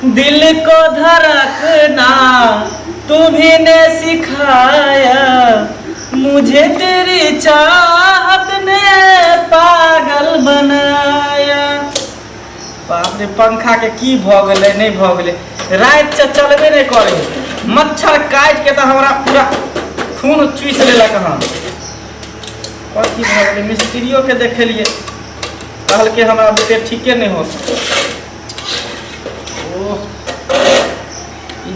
दिल को धड़कना तुम्ही ने सिखाया, मुझे तेरी चाहत ने पागल बनाया। बाप रे पंखा के की भ गेलै नहीं भ गेलै, रात से चलबे नहीं करे, मच्छर काट के तो हमारा पूरा खून चूस लेलक। हम कथी भ गेलै, मिस्त्रियों के देखलिए कहल के हमारा बेटे ठीके नहीं हो।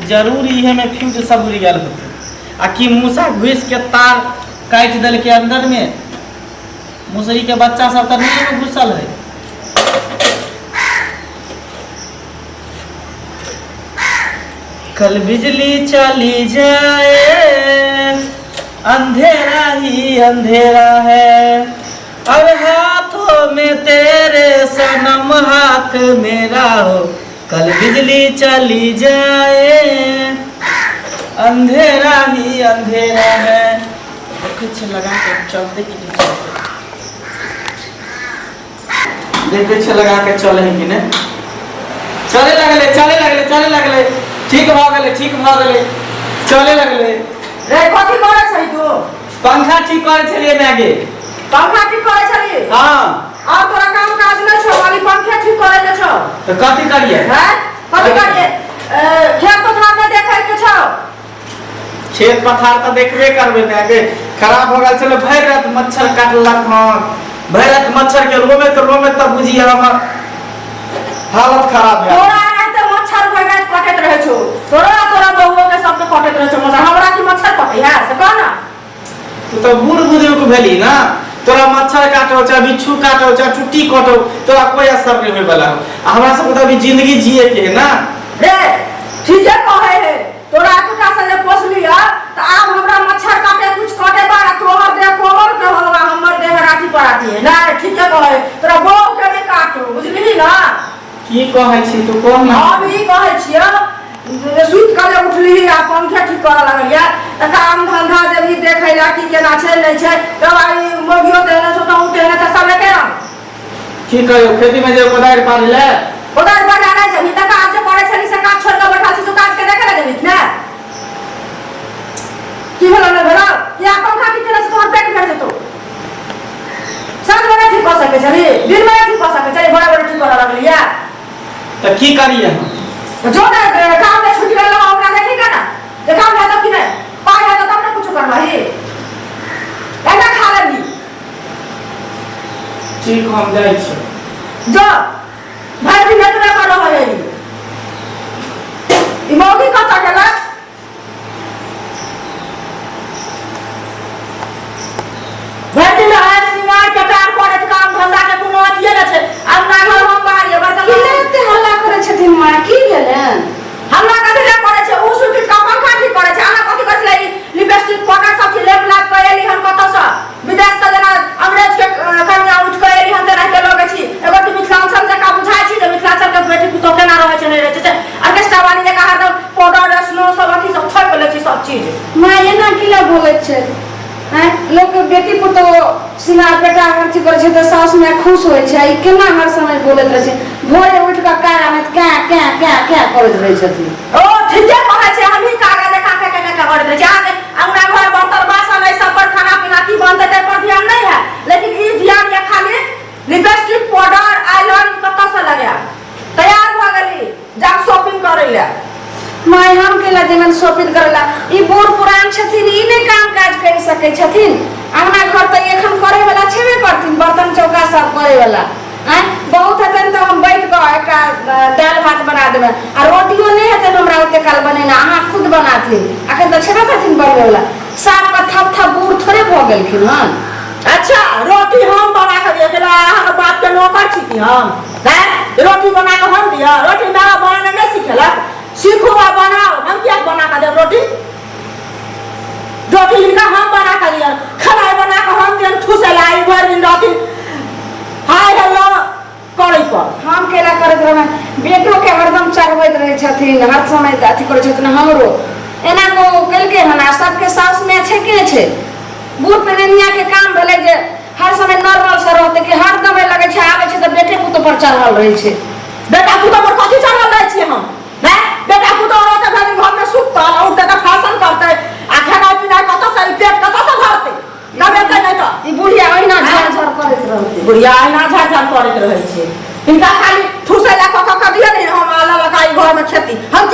जरूर इहे में फ्यूज सब उड़ गया होते, आ कि मूसा घुस के तार काट दिल के अंदर में, मुसरी के बच्चा सब तो नहीं में घुसल है। कल बिजली चली जाए अंधेरा ही अंधेरा है, अब हाथों में तेरे सनम हाथ मेरा हो। कल बिजली चली जाए अंधेरा ही अंधेरा है। कुछ लगा के चलते कि नहीं चलते, देखे लगा के चले कि नहीं चले लगले, चले लगले, चले लगले, ठीक भ गेले, ठीक भ गेले, चले लगले। रे कथी करे छै तू? पंखा ठीक करे छलिए मैं आगे। पंखा ठीक करे छलिए? हां। और तोरा काम काज न छौ, खाली पंखा ठीक करे के छौ। तो कथी करिए? हैं? कथी करिए? खेत पथार में देखे के छौ। खेत पथार तो देखबे करबे मैं आगे। खराब हो गेल चलो, भर रात मच्छर काटलक। हां भर रात मच्छर के रोमे तब बुझिए हमर हालत खराब है। तोरा रहते मच्छर भर रात काटत रहे छौ, तोरा बहुओ के सब के काटत रहे छौ मच्छर। हमरा की मच्छर काटे है से कह ना। तू तो बूढ़ बुजुर्ग भेली ना, तोरा मच्छर काटो चाहे बिच्छू काटो चाहे टुट्टी काटो, तोरा कोई असर नहीं होय वाला। हमरा सब तो अभी जिंदगी जिए के है ना। रे ठीक है कहे है, तोरा कुटा से पोस लिया त आब हमरा मच्छर काटे कुछ काटे बा, तोहर देह कोमल के होगा, हमर देह राठी पराठी है ना। ठीक है कहे, तोरा बहु के भी काटो, बुझली ना। की कहै छी तू कोन ना? अभी कहै छियो सुत के उठली आ पंखा ठीक कर लगलिया, त काम धंधा जे भी देखैला की केना छै नै छै, दवाई मोगियो देने छौ त उठे ने त सब के रंग की कहियो खेती में जे कोदारि पाड़ले कोदारि पाड़ा नै छै त काज जे करे छली से काज छोड़ के बैठा छी, तो काज के देखे लगे ना की भेलो नै भेलो। या पंखा की केना से तोहर पेट भर जेतो, साँझ में ठीक कर सके छली, दिन में ठीक कर सके छली, बड़ा बड़ा ठीक कर लगलिया। त की करिए हम? जो ना काम में छुट्टी वाला हमरा देखेगा ना, जे काम है तो कि नहीं पाए है तो तब ना कुछ करवाही, एना खा लेबी। ठीक हम जाय छी, जो भाई भी नेट में करो है ई मौगी कत गेला। भाई में है सिंगार कटार करे काम धंधा के कोनो अथिए न छै। हमरा घर हम बाहर ये बर्तन किलेते हल्ला करे छथिन मां, की भेलन? हमरा कथि ले करे छै, उ सुटी का पंखा ठीक करे छै। हमरा कथि करे छै, लिपस्टिक पाउडर सब चीज लेप लाप के एली हम कत से विदेश से, जना अंग्रेज के कन्या उठ के एली हम त रहते लगे छी। एगो तू मिथिलांचल जका बुझाय छी, जे मिथिलांचल के बेटी पुतो केना रहे छै नै रहे छै। ऑर्केस्ट्रा वाली जका हरदम पाउडर स्नो सब अथि सब छोड़ के ले छी सब चीज। मां एना किला भोगै छै हैं? लोग के बेटी पुतो सिंगार पेटा अथि करे छै त सास में खुश होय छै, ई केना हर समय बोलत रहे छै। भोरे उठ के कारा में क्या क्या क्या क्या करत रहे छथिन। ओ ठीके कहै छै, हम ही कागा देखा के करत रहे छी। आगे अंगना घर बर्तन बासन ए सब पर खाना पीना की बनते ते पर ध्यान नहीं है, लेकिन ई ध्यान ये खाली लिपस्टिक पाउडर आईलाइन कत से लगा तैयार भ गेली जा शॉपिंग करे ले। माय हम केला जेमन शॉपिंग करला, ई बूढ़ पुरान छथिन, ई नै काम काज कर सकै छथिन। अंगना घर त एखन करे वाला छेबे करथिन, बर्तन चौका सब करे वाला हैं। बहुत हतन त हम बैठ के एक दाल भात बना देबे, आ रोटियो नै हतन हमरा ओते काल बनेना, अहाँ खुद बनाथिन। अखन त छेबे करथिन बनवे वाला, साफ का थप थप बूढ़ थोड़े भ गेलखिन हन। अच्छा रोटी हम बना के दिए गेला, अहाँ बात के नौकर छी कि हम हैं? रोटी बना के हम दिया, रोटी ना बनाने नै सिखेलक, सीखो आ बनाओ। हम क्या बना के दे रोटी? रोटी इनका हम बना के दिया, खाना बना के हम दिन ठुसे लाई भर दिन रोटी हाय हेलो करे पर। हम केला करत रहन, बेटो के हरदम चढ़बैत रहे छथिन, हर समय अथि करे छथिन। हमरो एना को केलके हन, आ सबके साउस में छै के छै। बूढ़ पेनिया के काम भेले जे हर समय नॉर्मल से रहते कि हर दम लगे छै आवे छै त बेटे पुतो पर चढ़ल रहे छै। बेटा पुतो पर कथि चढ़ल रहे छी हम ई बुढ़िया ओहिना झरझर करैत रहते बुढ़िया एना झाड़ करैत रहै छै इनका खाली ठुसै ला क दियो ने हम अलग लगाई घर में खेती हम